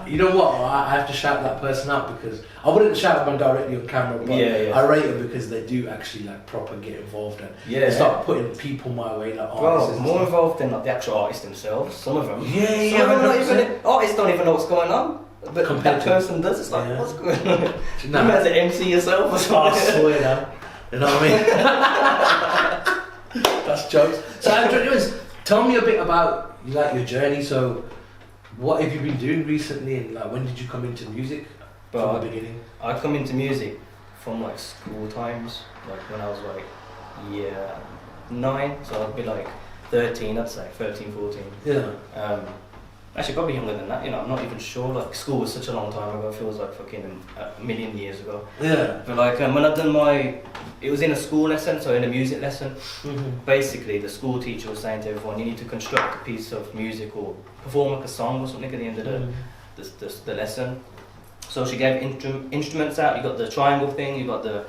You know what? I have to shout that person out because I wouldn't shout them directly on camera, but I rate them because they do actually like proper get involved and they start putting people my way, like artists. More involved than like the actual artists themselves. Some of them. Artists don't even know what's going on. But that person does. It's like, what's going on? You might as an MC yourself or something. I swear now. You know what I mean? That's jokes. So, anyways, tell me a bit about like your journey. So, what have you been doing recently, and like when did you come into music? From the beginning. I come into music from like school times, like when I was like year 9, so I'd be like 13, I'd say 13, 14. Yeah. Actually, probably younger than that. You know, I'm not even sure. Like school was such a long time ago. It feels like fucking a million years ago. Yeah. But like when I'd done it was in a school lesson, so in a music lesson. Basically, the school teacher was saying to everyone, you need to construct a piece of music or perform like a song or something at the end of the lesson. So she gave instruments out. You got the triangle thing. You got the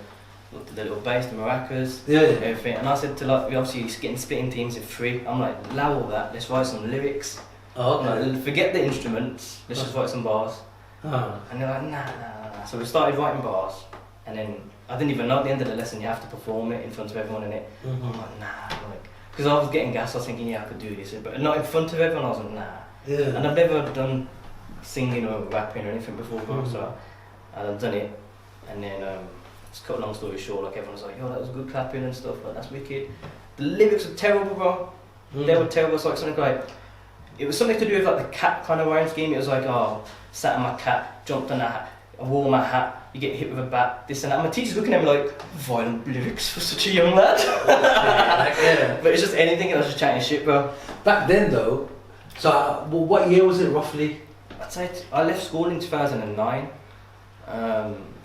little bass, the maracas, everything. And I said to like, we obviously getting split in teams of 3. I'm like, allow all that. Let's write some lyrics. Oh, okay. Like, forget the instruments, let's just write some bars. And they're like, nah. So we started writing bars, and then I didn't even know at the end of the lesson you have to perform it in front of everyone in it. I'm like, nah, because I was getting gas, I was thinking, yeah, I could do this, but not in front of everyone. I was like, nah. And I've never done singing or rapping or anything before, so I'd done it, and then just cut a long story short, like everyone was like, yo, that was good clapping and stuff, like that's wicked. The lyrics were terrible, bro. They were terrible. It's like something like, it was something to do with like the cat kind of rhyme scheme. It was like, sat on my cat, jumped on a hat, I wore my hat, you get hit with a bat, this and that. And my teacher's looking at me like, violent lyrics for such a young lad. But it's just anything, and I was just chatting shit, bro. Back then though, so what year was it roughly? I'd say I left school in 2009,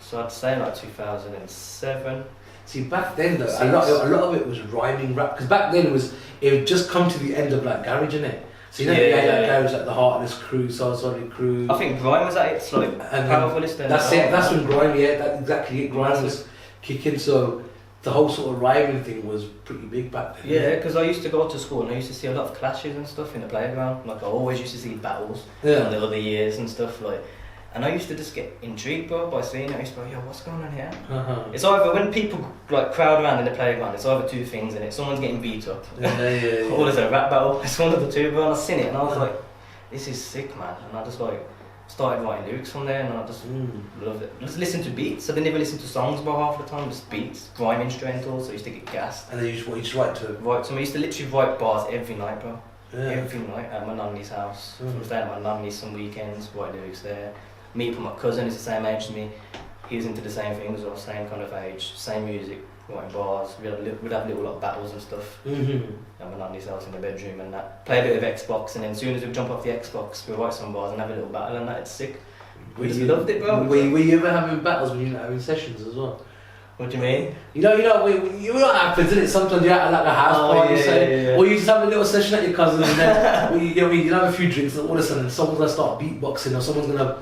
so I'd say like 2007. See, back then though, a lot of it was rhyming rap, because back then it would just come to the end of like garage, innit? So you know, garage, like the Heartless Crew, Solid Crew. I think grime was at its like powerfulest. That's it. That's when grime, that's exactly it. Grime was kicking, so the whole sort of rhyming thing was pretty big back then. Yeah, because I used to go to school and I used to see a lot of clashes and stuff in the playground. Like I always used to see battles in the other years and stuff like. And I used to just get intrigued, bro, by seeing it. I used to go, yo, what's going on here? It's either when people like crowd around in the playground, it's either two things in it. Someone's getting beat up, or there's a rap battle. It's one of the two, bro. And I seen it and I was like, this is sick, man. And I just like started writing lyrics from there, and I just loved it. Just listen to beats. I didn't even listen to songs, bro, half the time. Just beats, grime instrumentals. So I used to get gassed. And then you just write to them? Write to them. I used to literally write bars every night, bro. Every night at my nanny's house. I was staying at my nanny's some weekends, write lyrics there. Meet with my cousin, he's the same age as me. He was into the same things, or same kind of age, same music, writing bars. We'd have little like battles and stuff. At my nanny's house in the bedroom and that. Play a bit of Xbox, and then as soon as we jump off the Xbox, we write some bars and have a little battle, and that. It's sick. We loved it, bro. Were you ever having battles when you were having sessions as well? What do you mean? You know what happens, isn't it? Sometimes you're at like a house party, or you just have a little session at your cousin's, and then you have a few drinks, and all of a sudden someone's gonna start beatboxing, or someone's gonna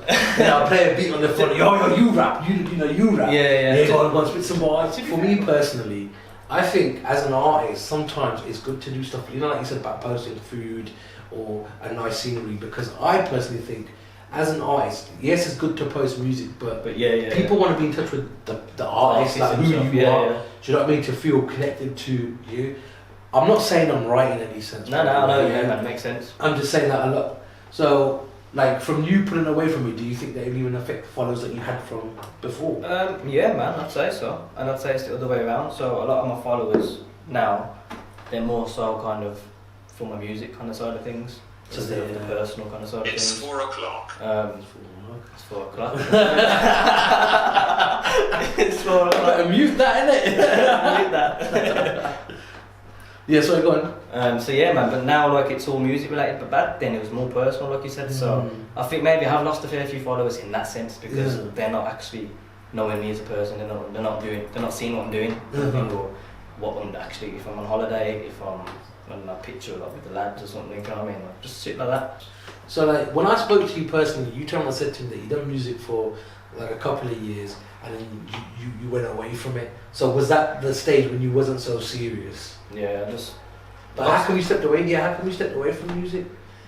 play a beat on the front. Yo, you rap, you rap. Go on, spit some bars. For me personally, I think as an artist, sometimes it's good to do stuff. You know, like you said about posting food or a nice scenery, because I personally think, as an artist, yes, it's good to post music, but people want to be in touch with the artist, like who you are. Do you know what I mean? To feel connected to you. I'm not saying I'm right in any sense. No, that makes sense. I'm just saying that a lot. So, like, from you putting away from me, do you think that it even affect the followers that you had from before? Yeah, man, I'd say so. And I'd say it's the other way around. So a lot of my followers now, they're more so kind of for my music kind of side of things. Instead of the personal kind of side of things. It's 4 o'clock. It's 4 o'clock. It's 4 o'clock. Better mute that, innit? Mute that. Yeah, sorry, go on. So yeah, man, but now like it's all music related, but back then it was more personal, like you said. So I think maybe I have lost a fair few followers in that sense, because they're not actually knowing me as a person. They're not seeing what I'm doing, or what I'm actually, if I'm on holiday, if I'm on a picture like with the lads or something, you know what I mean? Like, just shit like that. So like when I spoke to you personally, you turned and said to me that you done music for like a couple of years, and then you went away from it. So was that the stage when you wasn't so serious? Yeah, just. But how come you stepped away? Yeah, how come you stepped away from music?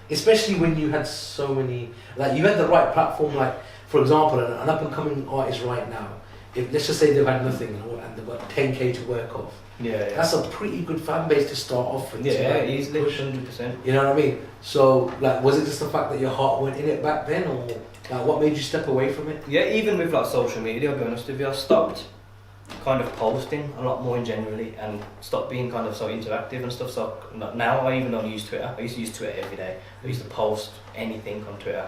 especially when you had so many, like you had the right platform. Like for example, an up and coming artist right now, if let's just say they've had nothing and they've got 10k to work off. Yeah. That's a pretty good fan base to start off with. Yeah, like, easily, 100%. You know what I mean? So, like, was it just the fact that your heart went in it back then, or like, what made you step away from it? Yeah, even with like social media, I'll be honest with you, I stopped kind of posting a lot more in generally and stopped being kind of so interactive and stuff. So now I even don't use Twitter. I used to use Twitter every day. I used to post anything on Twitter.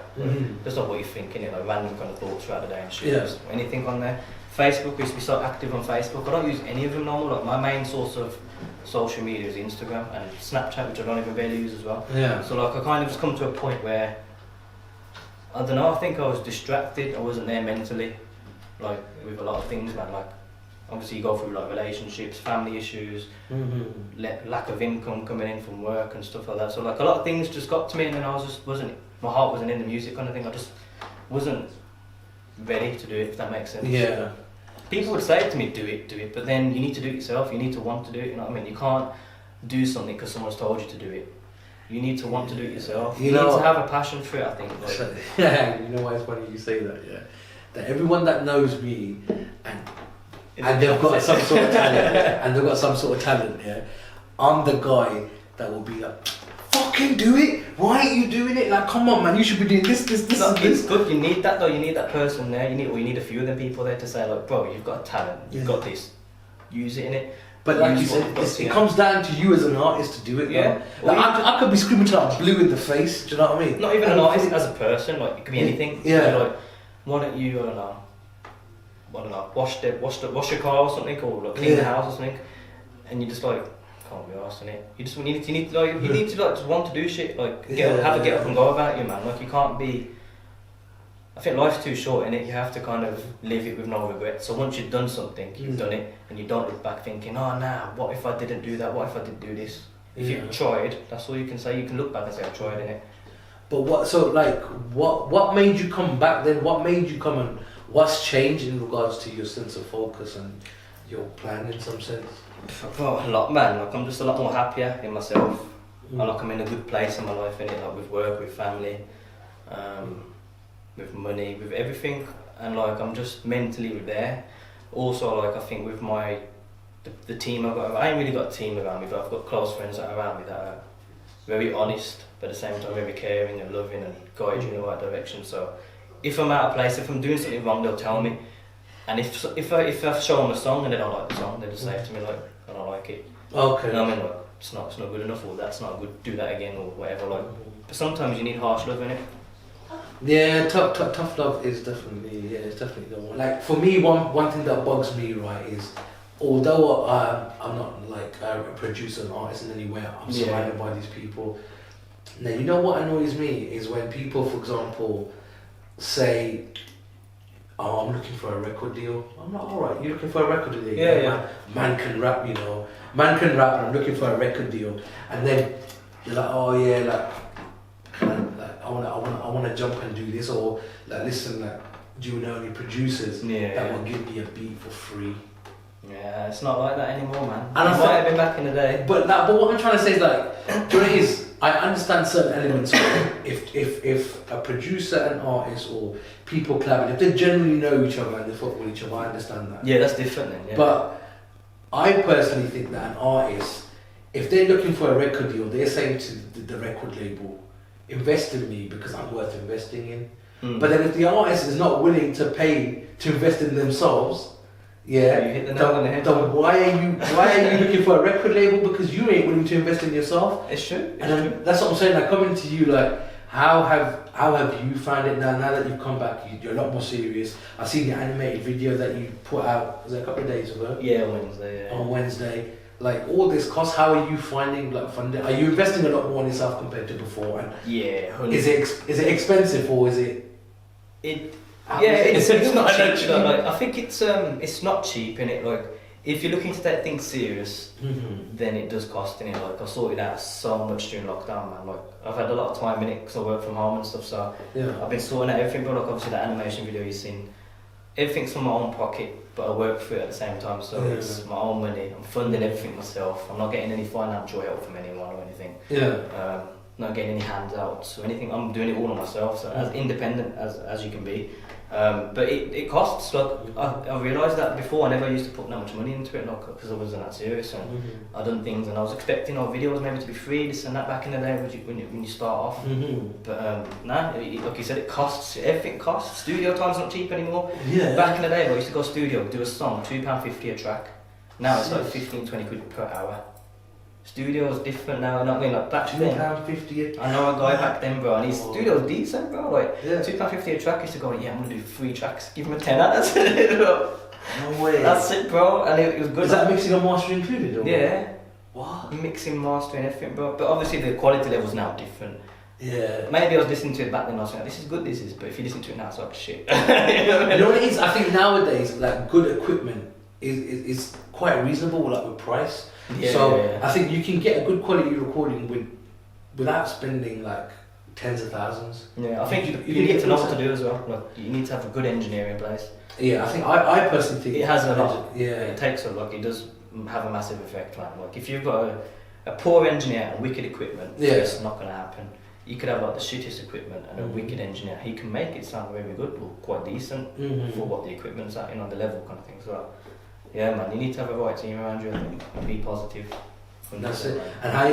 Just like what you're thinking, you know, random kind of thoughts throughout the day and shit. Yeah. Just anything on there. Facebook, I used to be so active on Facebook. I don't use any of them no more. Like my main source of social media is Instagram and Snapchat, which I don't even barely use as well. Yeah. So like I kind of just come to a point where I don't know. I think I was distracted. I wasn't there mentally, like with a lot of things, man. Like obviously you go through like relationships, family issues, lack of income coming in from work and stuff like that. So like a lot of things just got to me, and then I was just my heart wasn't in the music kind of thing. I just wasn't ready to do it, if that makes sense. Yeah. People would say to me, do it, but then you need to do it yourself. You need to want to do it. You know what I mean? You can't do something because someone's told you to do it. You need to want to do it yourself. You need to have a passion for it, I think. Like. Yeah, you know why it's funny you say that, yeah. That everyone that knows me and they've got some sort of talent, yeah. I'm the guy that will be like, fucking do it. Why aren't you doing it? Like, come on, man, you should be doing this, No, and it's this. good. You need that though. You need that person there. You need a few of them people there to say, like, bro, you've got a talent. You've got this. Use it in it. But like you said, it comes down to you as an artist to do it. Yeah. Like, I could be screaming to like blue in the face. Do you know what I mean? Not even an artist, as a person. Like it could be anything. Yeah. Like, why don't you? I don't know. Wash your car or something, or like clean the house or something, and you just like can't be arsed in it. You need to like just want to do shit. Like get up and go about you, man. Like you can't be. I think life's too short, innit? You have to kind of live it with no regret. So once you've done something, you've done it, and you don't look back thinking, oh nah, what if I didn't do that? What if I didn't do this? If you've tried, that's all you can say. You can look back and say, I tried, innit? But what made you come back then? What made you come and what's changed in regards to your sense of focus and your plan in some sense? Oh, a lot, man. Like I'm just a lot more happier in myself. Like I'm in a good place in my life, innit? Like with work, with family. With money, with everything, and like I'm just mentally there. Also, like I think with the team I've got, I ain't really got a team around me, but I've got close friends that are around me that are very honest, but at the same time very caring and loving and guide you in the right direction. So if I'm out of place, if I'm doing something wrong, they'll tell me. And if I show them a song and they don't like the song, they just say to me like, I don't like it. Okay. You know what I mean? Like it's not good enough, or that's not good. Do that again, or whatever. Like, but sometimes you need harsh love in it. Yeah, tough love is definitely the one. Like for me, one thing that bugs me, right, is although I'm not like a producer and artist in any way, I'm surrounded by these people. Now you know what annoys me is when people, for example, say, "Oh, I'm looking for a record deal." I'm like, "All right, you're looking for a record deal? Yeah. Man can rap, you know. Man can rap, and I'm looking for a record deal." And then you're like, "Oh yeah, like." I want to jump and do this, or like listen, like do you know any producers that will give me a beat for free? Yeah, it's not like that anymore, man. And it might have been back in the day. But what I'm trying to say is like, do you know what it is? I understand certain elements of it. If a producer and artist or people collaborate, if they generally know each other and they fuck with each other, I understand that. Yeah, that's different then. Yeah. But I personally think that an artist, if they're looking for a record deal, they're saying to the record label, invest in me because I'm worth investing in. But then if the artist is not willing to pay to invest in themselves, you hit the nail on the head. Then why are you looking for a record label? Because you ain't willing to invest in yourself. It's true. That's what I'm saying. Like coming to you, like how have you found it now that you've come back? You're a lot more serious. I've seen the animated video that you put out. Was it a couple of days ago? Yeah, Wednesday. Yeah. On Wednesday. Like all this cost, how are you finding like funding? Are you investing a lot more in yourself compared to before? And is it expensive or is it? It's not cheap. Like I think it's not cheap in it. Like if you're looking to take things serious, then it does cost in it. Like I sorted out so much during lockdown, man. Like I've had a lot of time in it because I work from home and stuff. So I've been sorting out everything. But like obviously that animation video you've seen, everything's from my own pocket. But I work for it at the same time, so it's my own money. I'm funding everything myself. I'm not getting any financial help from anyone or anything. not getting any handouts or anything. I'm doing it all on myself, so as independent as you can be. But it costs. Like I realised that before, I never used to put that much money into it, like because I wasn't that serious, and I done things, and I was expecting our videos maybe to be free, this and that back in the day when you start off. But nah, like you said, it costs. Everything costs. Studio time's not cheap anymore. Yeah. Back in the day, I used to go studio, do a song, £2.50 a track. Now it's like 15-20 quid per hour. Studio's different now, you know what I mean? Like back then, £2.50. I know a guy back then, bro, and his studio's decent, bro. Like £2.50 a track. He used to go, yeah, I'm gonna do 3 tracks, give him a tenner. That's it, bro. No way. That's it, bro. And it was good. Is that mixing and mastering included? Or yeah. What? Mixing, mastering, everything, bro. But obviously the quality level's now different. Yeah. Maybe I was listening to it back then, and I was like, this is good, this is. But if you listen to it now, it's like shit. You know what it is? I think nowadays, like good equipment is quite reasonable, like with price. So I think you can get a good quality recording without spending like tens of thousands. Yeah, I think you need to know what to do as well. Like you need to have a good engineer in place. Yeah, I think I personally think it has a lot. Yeah, it takes a lot. It does have a massive effect, man. Like if you've got a poor engineer and wicked equipment, it's not gonna happen. You could have like the shittest equipment and a wicked engineer. He can make it sound very good or quite decent for what the equipment's at, the level kind of thing. So yeah, man, you need to have a right team around you and be positive. That's it. And how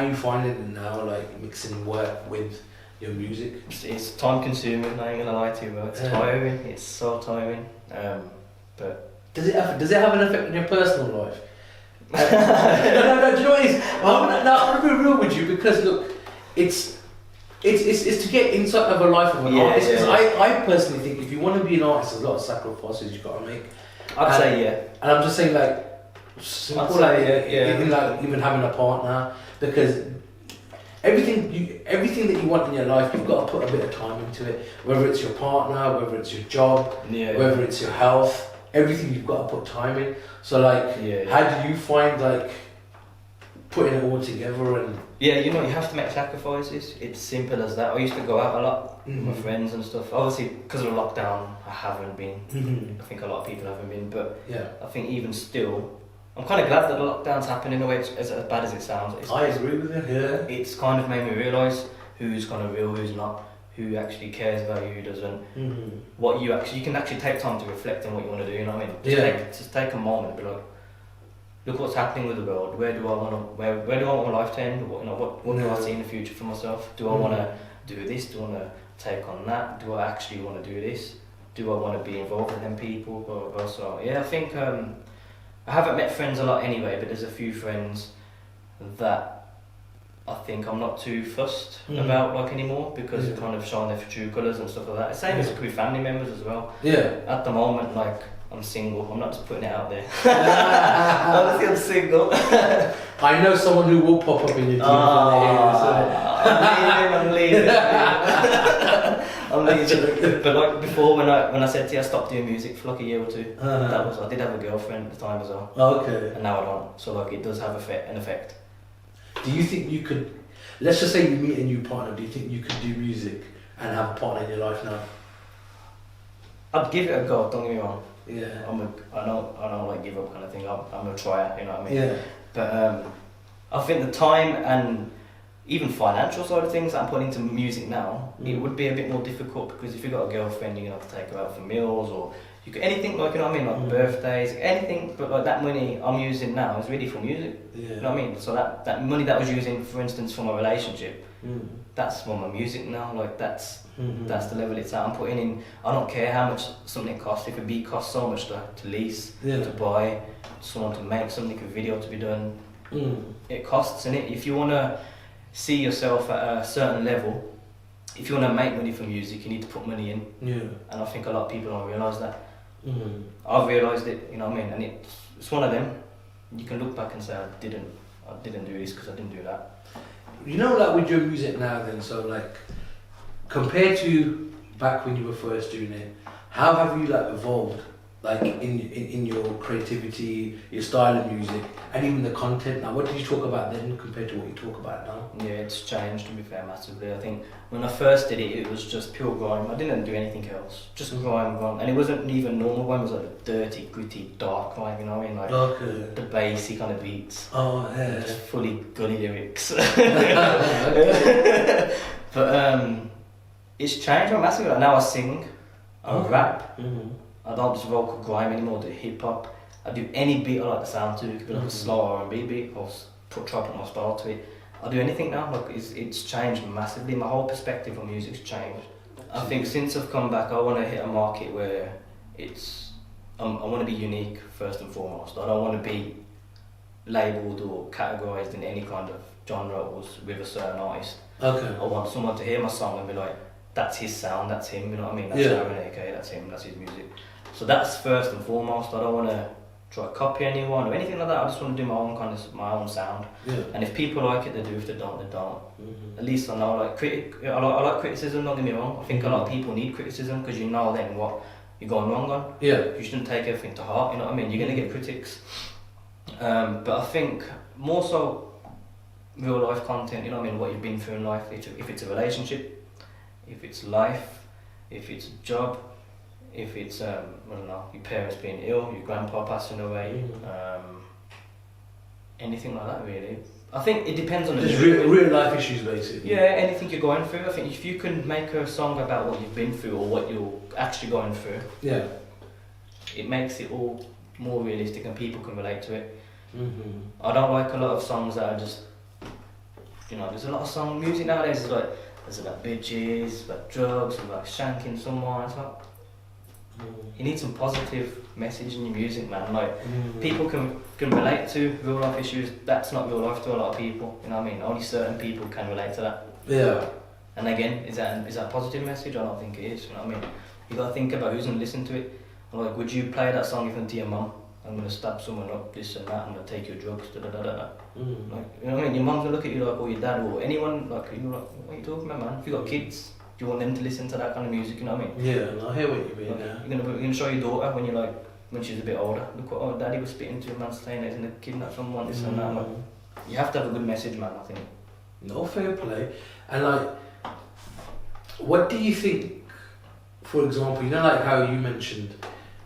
you find it now, like mixing work with your music? It's time consuming. I ain't gonna lie to you, bro. It's tiring. It's so tiring. But does it have an effect on your personal life? No. Do you know what it is? I'm gonna be real with you because look, it's to get inside of a life of an artist. Because I personally think if you want to be an artist, there's a lot of sacrifices you've got to make. I'd say and I'm just saying like simple, like even having a partner, because everything that you want in your life, you've got to put a bit of time into it. Whether it's your partner, whether it's your job, whether it's your health, everything you've got to put time in. So like, how do you find like putting it all together and? Yeah, you have to make sacrifices. It's simple as that. I used to go out a lot with my friends and stuff. Obviously, because of the lockdown, I haven't been. I think a lot of people haven't been, but I think even still, I'm kind of glad that the lockdown's happened in a way. It's as bad as it sounds. I agree with you. Yeah. It's kind of made me realise who's kind of real, who's not, who actually cares about you, who doesn't. What you can actually take time to reflect on what you want to do. You know what I mean? Just take a moment, be like, look what's happening with the world. Where do I want my life to end? What do I see in the future for myself? Do I want to do this? Do I want to take on that? Do I actually want to do this? Do I want to be involved with them people? Blah, blah, blah. So yeah, I think I haven't met friends a lot anyway, but there's a few friends that I think I'm not too fussed about like anymore, because they're kind of showing their true colours and stuff like that. Same as with family members as well. Yeah. At the moment, like, I'm single. I'm not just putting it out there. Honestly, I'm single. I know someone who will pop up in your team. I'm leaving. I'm leaving. But like before, when I said to you I stopped doing music for like a year or two, I did have a girlfriend at the time as well. Okay. And now I don't. So like it does have an effect. Do you think you could? Let's just say you meet a new partner. Do you think you could do music and have a partner in your life now? I'd give it a go. Don't get me wrong. Yeah. I don't like give up kind of thing. I'm a trier, you know what I mean? Yeah. But I think the time and even financial side of things that I'm putting into music now, it would be a bit more difficult, because if you've got a girlfriend, you're gonna have to take her out for meals, or you could anything, like, you know what I mean, like birthdays, anything. But like that money I'm using now is really for music. Yeah. You know what I mean? So that money that I was using, for instance, for my relationship, that's for my music now. Like that's the level it's at. I'm putting in. I don't care how much something costs. If a beat costs so much to lease, to buy, someone to make something, a video to be done, it costs, innit? If you wanna see yourself at a certain level, if you wanna make money from music, you need to put money in. Yeah. And I think a lot of people don't realise that. I've realised it, you know what I mean? And it's one of them. You can look back and say I didn't do this because I didn't do that. You know, like with your music now then, so like compared to back when you were first doing it, how have you like evolved like in your creativity, your style of music, and even the content. Now, what did you talk about then compared to what you talk about now? Yeah, it's changed, to be fair, massively. I think when I first did it, it was just pure grime. I didn't do anything else, just grime. And it wasn't even normal grime, it was like dirty, gritty, dark grime, you know what I mean? Like the bassy kind of beats. Oh, yeah. Just fully gully lyrics. But it's changed massively. Like now I sing, I rap. I don't just vocal grime anymore, I do hip hop. I do any beat I like the sound to. It could be like a slow R&B beat, or try to put my style to it. I'll do anything now. Like it's changed massively. My whole perspective on music's changed. I think since I've come back, I want to hit a market where I want to be unique first and foremost. I don't want to be labelled or categorised in any kind of genre with a certain artist. Okay. I want someone to hear my song and be like, that's his sound, that's him, you know what I mean? That's Aaron AK, that's him, that's his music. So that's first and foremost. I don't want to try to copy anyone or anything like that. I just want to do my own my own sound. Yeah. And if people like it, they do. If they don't, they don't. At least I know. Like I like criticism. Don't get me wrong. I think a lot of people need criticism because you know then what you're going wrong on. Yeah. You shouldn't take everything to heart. You know what I mean? You're gonna get critics. But I think more so real life content. You know what I mean? What you've been through in life. If it's a relationship, if it's life, if it's a job. If it's, I don't know, your parents being ill, your grandpa passing away, anything like that really. I think it depends on just real life issues basically. Yeah, anything you're going through. I think if you can make a song about what you've been through or what you're actually going through, it makes it all more realistic and people can relate to it. I don't like a lot of songs that are just, there's a lot of music nowadays is like, there's about bitches, about drugs, about shanking someone. It's like, you need some positive message in your music, man. Like people can relate to real life issues. That's not real life to a lot of people. You know what I mean? Only certain people can relate to that. Yeah. And again, is that a positive message? I don't think it is. You know what I mean? You gotta think about who's gonna listen to it. Like, would you play that song in front of your mum? I'm gonna stab someone up, this and that. I'm gonna take your drugs. Da da da da. Like, you know what I mean? Your mum's gonna look at you like, or your dad, or anyone like you. Like, what are you talking about, man? If you got kids. Do you want them to listen to that kind of music, you know what I mean? Yeah, I hear what you mean. Like, you're gonna show your daughter when she's a bit older. Look what daddy was spitting to a man saying that he's gonna kidnap someone, this and that. Like, you have to have a good message, man, I think. No, fair play. And like, what do you think, for example, like how you mentioned,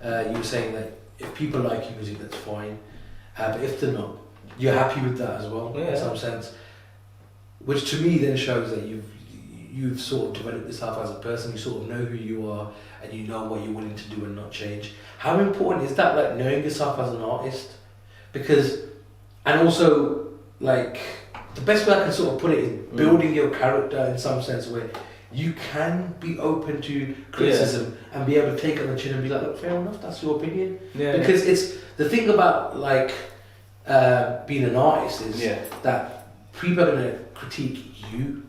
you were saying that if people like your music, that's fine. But if they're not, you're happy with that as well, in some sense. Which to me then shows that you've sort of developed yourself as a person, you sort of know who you are and you know what you're willing to do and not change. How important is that, like knowing yourself as an artist? Because, and also like, the best way I can sort of put it is building your character in some sense where you can be open to criticism and be able to take it on the chin and be like, look, fair enough, that's your opinion. Yeah. Because it's, the thing about like being an artist is that people are going to critique you.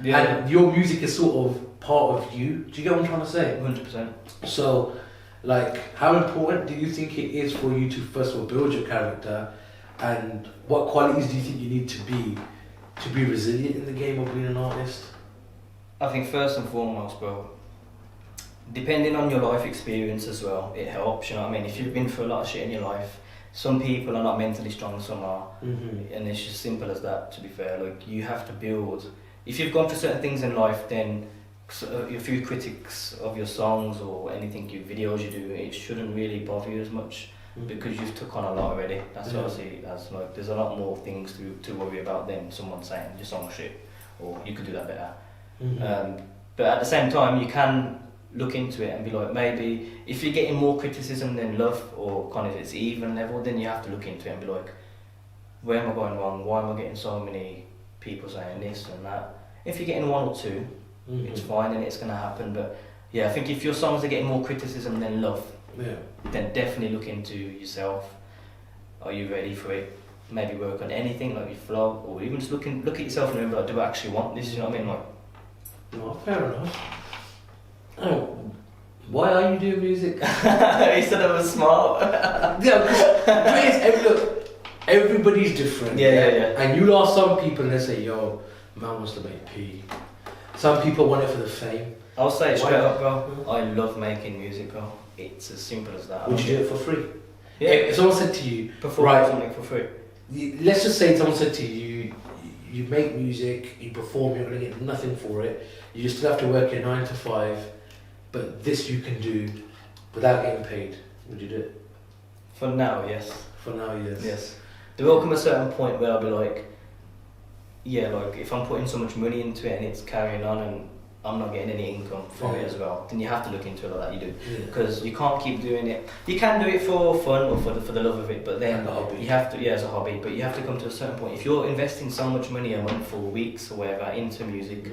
Yeah. And your music is sort of part of you. Do you get what I'm trying to say? 100%. So, like, how important do you think it is for you to first of all build your character, and what qualities do you think you need to be resilient in the game of being an artist? I think first and foremost, bro, depending on your life experience as well, it helps, you know what I mean? If you've been through a lot of shit in your life, some people are not mentally strong, some are, and it's just simple as that, to be fair. Like, you have to build. If you've gone through certain things in life, then a few critics of your songs or anything, your videos you do, it shouldn't really bother you as much because you've took on a lot already. That's what I see it as. Like, there's a lot more things to worry about than someone saying your song's shit or you could do that better. But at the same time, you can look into it and be like, maybe if you're getting more criticism than love, or kind of it's even level, then you have to look into it and be like, where am I going wrong? Why am I getting so many people saying this and that? If you're getting one or two, it's fine and it's going to happen. But yeah, I think if your songs are getting more criticism than love, then definitely look into yourself. Are you ready for it? Maybe work on anything like your flow, or even just look at yourself and remember, do I actually want this? You know what I mean? Like, no, fair enough. Oh, why are you doing music? He said I was smart. Everybody's different. Yeah. And you'll ask some people and they say, yo, man wants to make P. Some people want it for the fame. I'll say it straight up, bro. I love making music, bro. It's as simple as that. Would you do it for free? Yeah. If someone said to you, perform something for free. Let's just say someone said to you, you make music, you perform, you're going to get nothing for it. You still have to work your 9 to 5, but this you can do without getting paid. Would you do it? For now, yes. For now, yes. Yes. There will come a certain point where I'll be like, yeah, like if I'm putting so much money into it and it's carrying on and I'm not getting any income from it as well, then you have to look into it like that. You do, because you can't keep doing it. You can do it for fun or for the love of it, but then you have to, as a hobby. But you have to come to a certain point. If you're investing so much money a month or weeks or whatever into music,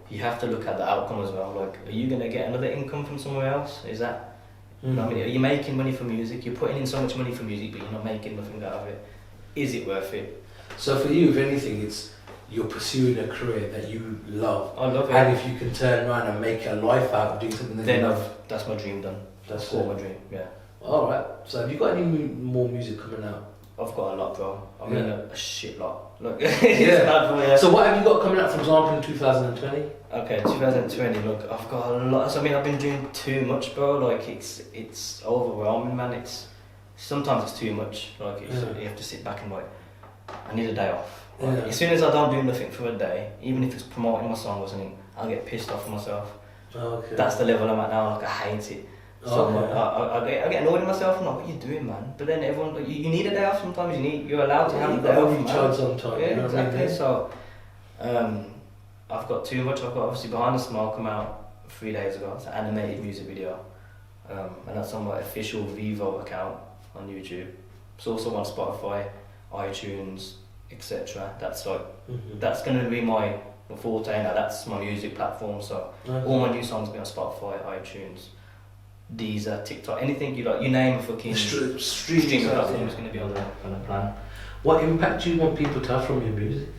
you have to look at the outcome as well. Like, are you gonna get another income from somewhere else? Is that? You know what I mean? Are you making money from music? You're putting in so much money for music, but you're not making nothing out of it. Is it worth it? So for you, if anything, it's you're pursuing a career that you love. I love it. And if you can turn around and make a life out of doing something that you love, that's my dream done. That's all my dream. Yeah. All right. So have you got any more music coming out? I've got a lot, bro. I mean, a shit lot. Look, it's mad for me. So what have you got coming out, for example, in 2020? Okay, 2020. Look, I've got a lot. So, I mean, I've been doing too much, bro. Like, it's overwhelming, man. Sometimes it's too much. Like, you have to sit back and like, I need a day off. Like, as soon as I don't do nothing for a day, even if it's promoting my song or something, I'll get pissed off myself. Okay. That's the level I'm at now. Like, I hate it. So I get annoyed at myself. I'm like, what are you doing, man? But then everyone, like, you need a day off sometimes. You're allowed to have a day off. You charge sometimes. Yeah, you know exactly. What I mean? So, I've got too much. I've got obviously Behind the Smile come out 3 days ago. It's an animated music video, and that's on my official Vivo account on YouTube. It's also on Spotify, iTunes, etc. That's like that's gonna be my forte now. That's my music platform. So all my new songs be on Spotify, iTunes, Deezer, TikTok, anything you like. You name a fucking streaming platform is gonna be on the plan. What impact do you want people to have from your music?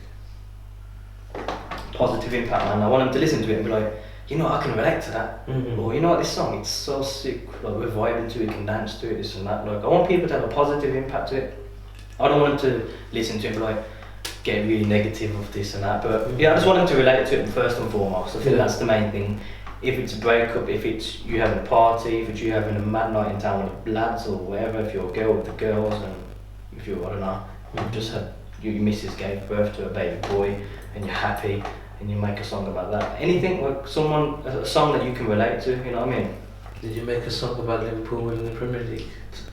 Positive impact, man. I want them to listen to it and be like, you know, I can relate to that. Or you know what, this song, it's so sick. Like, we're vibing to it, we can dance to it, this and that. Like, I want people to have a positive impact to it. I don't want them to listen to it and be like, get really negative of this and that. But yeah, I just want them to relate to it first and foremost. I think that's the main thing. If it's a breakup, if it's you having a party, if it's you having a mad night in town with the lads or whatever, if you're a girl with the girls, and if you're, I don't know, you've just had, your missus gave birth to a baby boy and you're happy and you make a song about that. Anything, like a song that you can relate to, you know what I mean? Did you make a song about Liverpool winning the Premier League?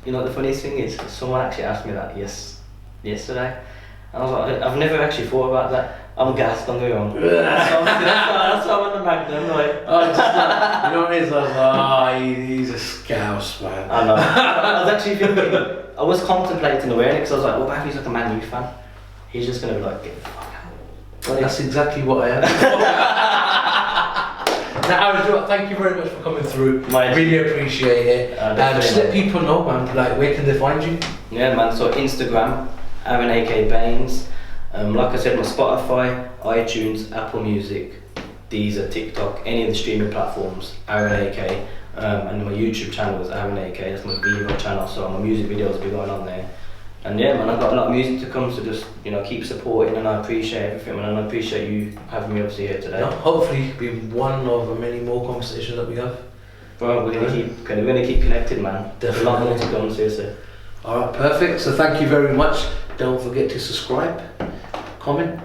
You know what the funniest thing is? Someone actually asked me that yesterday. I was like, I've never actually thought about that. I'm gassed, don't get me wrong. That's why I'm on the Magnum, like. You know what it is? I was like, he's a scouse, man. I know. I was actually thinking, I was contemplating the wearing it because I was like, what if he's like a Man U fan? He's just going to be like, get the fuck out. Well, that's exactly what I am. Now, Aaron, thank you very much for coming through. I really appreciate it. Just let people know, man, like, where can they find you? Yeah, man, so Instagram, Aaron AK Baines. Like I said, my Spotify, iTunes, Apple Music, Deezer, TikTok, any of the streaming platforms, Aaron AK. And my YouTube channel is Aaron AK, that's my Vivo channel, so my music videos will be going on there. And yeah, man, I've got a lot of music to come, so just, you know, keep supporting, and I appreciate everything, man, and I appreciate you having me obviously here today. Hopefully be one of many more conversations that we have. Well, we're gonna keep connected, man. There's a lot more to come, seriously. Alright, perfect. So thank you very much. Don't forget to subscribe, comment,